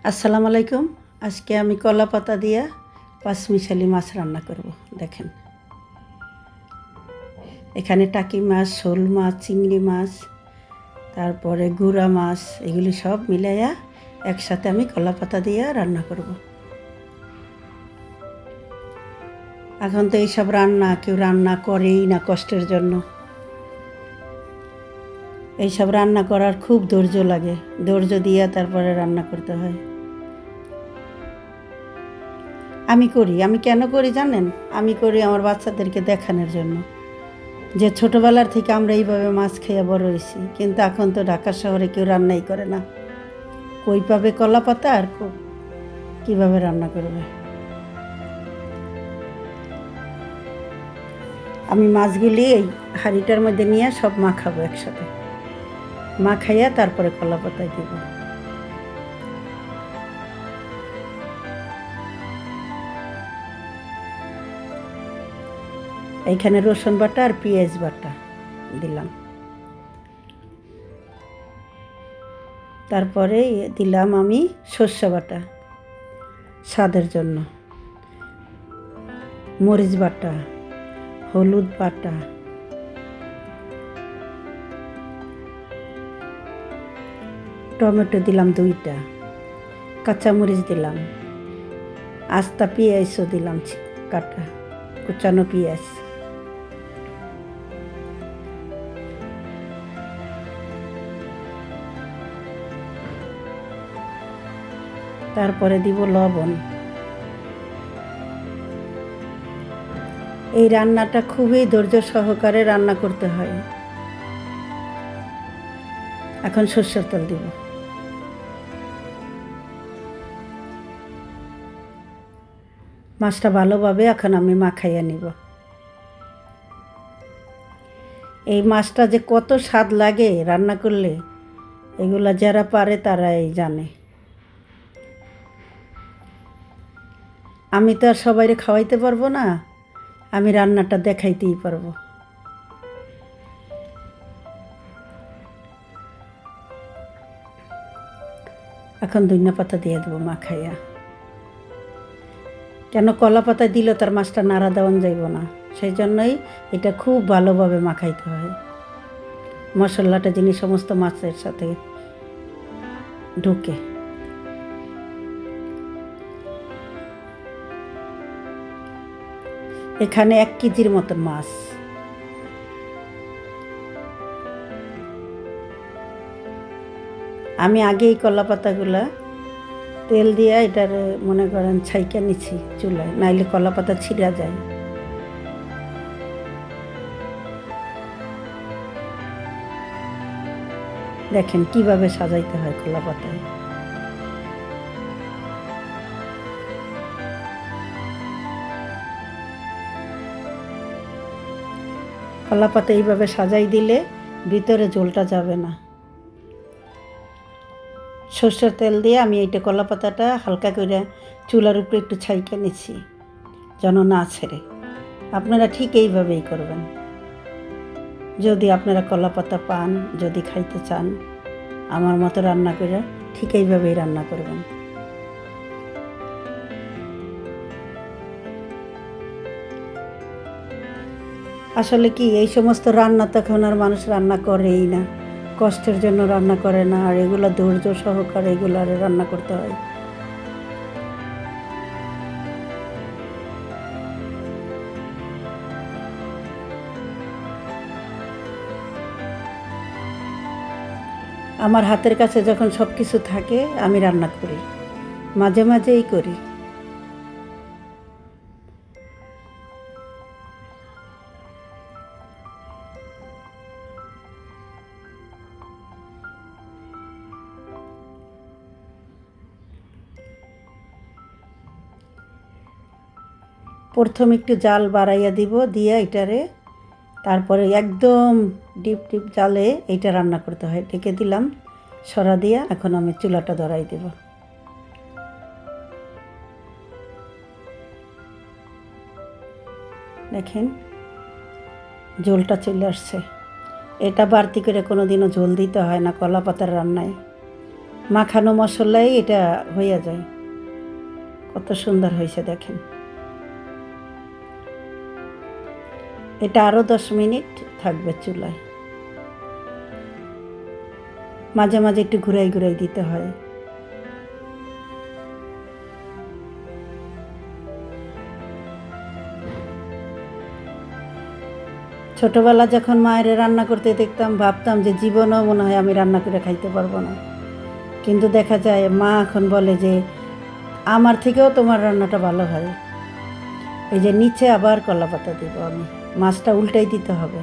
আসসালামু আলাইকুম। আজকে আমি কলা পাতা দিয়া পাঁচমিশালি মাছ রান্না করব। দেখেন, এখানে টাকি মাছ, শোল মাছ, চিংড়ি মাছ, তারপরে গুড়া মাছ, এগুলি সব মিলাইয়া একসাথে আমি কলা পাতা দিয়া রান্না করব। এখন তো এইসব রান্না কেউ রান্না করেই না কষ্টের জন্য। এইসব রান্না করার খুব ধৈর্য লাগে, ধৈর্য দিয়া তারপরে রান্না করতে হয়। আমি কেন করি জানেন? আমি করি আমার বাচ্চাদেরকে দেখানোর জন্য, যে ছোটোবেলার থেকে আমরা এইভাবে মাছ খেয়ে বড় হয়েছি, কিন্তু এখন তো ঢাকা শহরে কেউ রান্নাই করে না। কই পাবে কলা পাতা আর কীভাবে রান্না করবে? আমি মাছগুলি এই হাঁড়িটার মধ্যে নিয়ে সব মাখাবো একসাথে, মাখাইয়া তারপরে কলা পাতায় দিব। এইখানে রসুন বাটা আর পেঁয়াজ বাটা দিলাম, তারপরে দিলাম আমি সর্ষে বাটা স্বাদের জন্য, মরিচ বাটা, হলুদ বাটা, টমেটো দিলাম 2টা, কাঁচামরিচ দিলাম, আস্তা পেঁয়াজও দিলাম কাটা, কুচানো পেঁয়াজ, তারপরে দিব লবণ। এই রান্নাটা খুবই ধৈর্য সহকারে রান্না করতে হয়। এখন সরষের তেল দিব। মাছটা ভালোভাবে এখন আমি মাখাইয়া নিব। এই মাছটা যে কত স্বাদ লাগে রান্না করলে, এগুলা যারা পারে তারাই জানে। আমি তো আর সবাইরে খাওয়াইতে পারবো না, আমি রান্নাটা দেখাইতেই পারবো। এখন ধনিয়া পাতা দিয়ে দেবো মাখাইয়া। কেন কলা পাতা দিলে তার মাছটা নাড়া দেওয়ান যাইব না, সেই জন্যই এটা খুব ভালোভাবে মাখাইতে হয়। মশলাটা যিনি সমস্ত মাছের সাথে ঢুকে। এখানে 1 কেজির মতন মাছ। আমি আগে এই কলা পাতাগুলা তেল দিয়ে এটার মনে করেন ছাইকা নিচ্ছি চুলায়, নাইলে কলা পাতা ছিঁড়া যায়। দেখেন কিভাবে সাজাইতে হয় কলা পাতায়। কলা পাতা এইভাবে সাজাই দিলে ভিতরে ঝোলটা যাবে না। সর্ষের তেল দিয়ে আমি এইটা কলা পাতাটা হালকা করে চুলার উপরে একটু ছাইকা নিচ্ছি যেন না ছেড়ে। আপনারা ঠিক এইভাবেই করবেন। যদি আপনারা কলা পাতা পান, যদি খাইতে চান, আমার মতো রান্না করে ঠিক এইভাবেই রান্না করবেন। আসলে কি এই সমস্ত রান্না তো এখন আর মানুষ রান্না করেই না, কষ্টের জন্য রান্না করে না, আর এগুলো ধৈর্য সহকারে এগুলো আর রান্না করতে হয়। আমার হাতের কাছে যখন সব কিছু থাকে আমি রান্না করি, মাঝে মাঝেই করি। প্রথম একটু জাল বাড়াইয়া দিব, দিয়া এটারে তারপরে একদম ডিপ ডিপ জালে এইটা রান্না করতে হয়। ঢেকে দিলাম সরা দিয়া, এখন আমি চুলাটা ধরাই দেব। দেখেন ঝোলটা চলে আসছে। এটা বাড়তি করে কোনো দিনও ঝোল দিতে হয় না কলা পাতার রান্নায়। মাখানো মশলাই এটা হয়ে যায়। কত সুন্দর হয়েছে দেখেন। এটা আরও 10 মিনিট থাকবে চুলায়। মাঝে মাঝে একটু ঘুরাই ঘুরাই দিতে হয়। ছোটবেলা যখন মায়ের রান্না করতে দেখতাম, ভাবতাম যে জীবনেও মনে হয় আমি রান্না করে খাইতে পারবো না। কিন্তু দেখা যায় মা এখন বলে যে আমার থেকেও তোমার রান্নাটা ভালো হয়। এই যে নিচে আবার কলা পাতা দিব আমি, মাছটা উল্টাই দিতে হবে।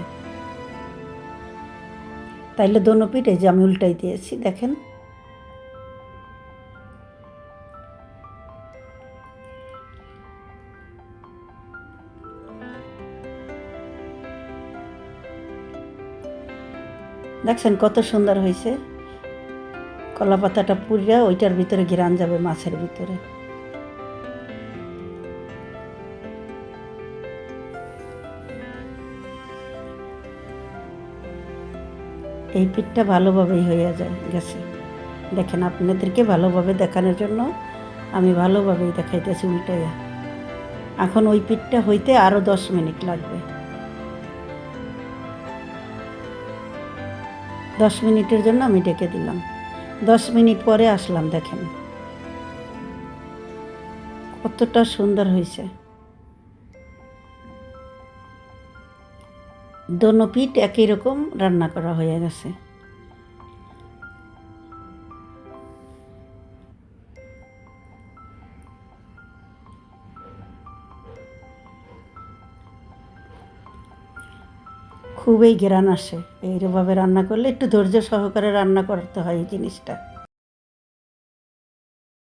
তাইলে দোনো পিঠ এই যে আমি উল্টাই দিয়েছি দেখেন। দেখছেন কত সুন্দর হয়েছে। কলা পাতাটা পুড়িয়া ওইটার ভিতরে ঘিরান যাবে মাছের ভিতরে। এই পিঠটা ভালোভাবেই হয়ে যায় গেছে। দেখেন আপনাদেরকে ভালোভাবে দেখানোর জন্য আমি ভালোভাবেই দেখাইতেছি উল্টাইয়া। এখন ওই পিঠটা হইতে আরও 10 মিনিট লাগবে। 10 মিনিটের জন্য আমি ডেকে দিলাম। 10 মিনিট পরে আসলাম, দেখেন কতটা সুন্দর হয়েছে। দোনো পিঠ একই রকম রান্না করা হয়ে গেছে। খুবই ঘ্রাণ আসে। এইভাবে রান্না করলে একটু ধৈর্য সহকারে রান্না করতে হয় এই জিনিসটা।